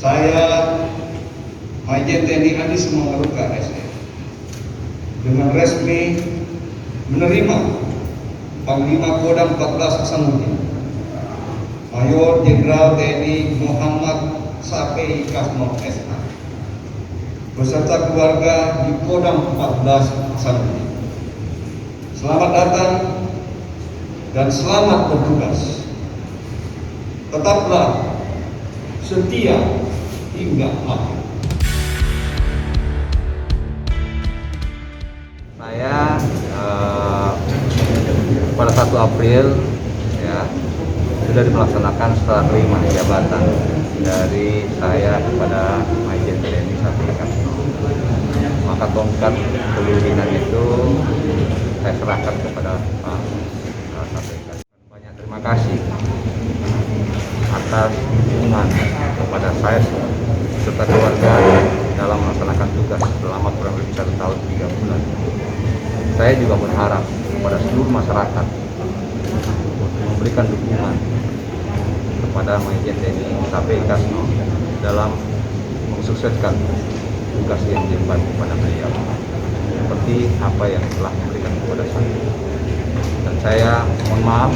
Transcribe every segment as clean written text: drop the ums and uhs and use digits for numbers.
Saya, Majen TNI Adi Sumanggaruka SE, dengan resmi menerima Panglima Kodam 14 Hasanuddin, Mayor Jenderal TNI Muhammad Sapei Kasno SH, beserta keluarga di Kodam 14 Hasanuddin. Selamat datang dan selamat bertugas. Tetaplah setia hingga akhir. Saya pada 1 April ya sudah melaksanakan setelah terima jabatan dari saya kepada Majen TNI Sapei Kasno. Maka tongkat kepemimpinan itu saya serahkan kepada Pak Sapei Kasno. Banyak terima kasih atas dukungan kepada saya serta keluarga dalam melaksanakan tugas selama kurang lebih 1 tahun 3 bulan. Saya juga berharap kepada seluruh masyarakat untuk memberikan dukungan kepada Majen TNI Sapei Kasno dalam mensukseskan tugas yang diemban kepada beliau, seperti apa yang telah memberikan kepada saya. Dan saya mohon maaf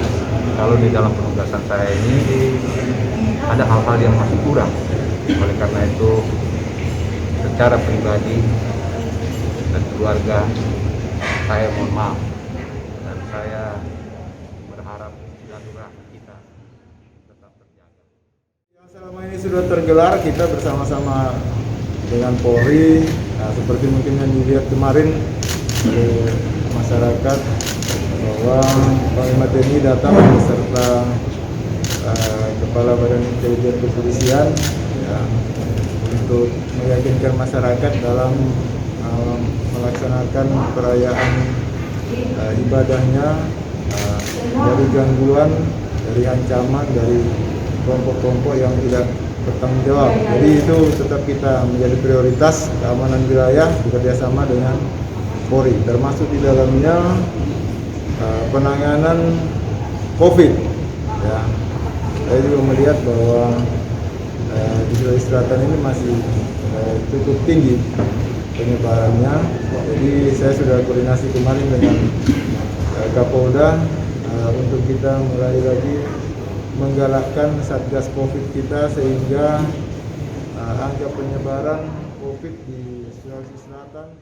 kalau di dalam penugasan saya ini ada hal-hal yang masih kurang. Oleh karena itu, secara pribadi dan keluarga, saya mohon maaf dan saya berharap silaturahmi kita tetap terjaga. Yang selama ini sudah tergelar kita bersama-sama dengan Polri. Nah, seperti mungkin yang dilihat kemarin masyarakat bahwa Panglima TNI datang beserta Kepala Badan Intelijen Kepolisian ya, untuk meyakinkan masyarakat dalam melaksanakan perayaan ibadahnya dari gangguan, dari ancaman, dari kelompok-kelompok yang tidak bertanggung jawab. Jadi itu tetap kita menjadi prioritas keamanan wilayah bekerjasama dengan Polri, termasuk di dalamnya penanganan COVID. Ya, saya juga melihat bahwa di Sulawesi Selatan ini masih cukup tinggi penyebarannya. Jadi saya sudah koordinasi kemarin dengan Kapolda untuk kita mulai lagi menggalakkan Satgas COVID kita sehingga angka penyebaran COVID di Sulawesi Selatan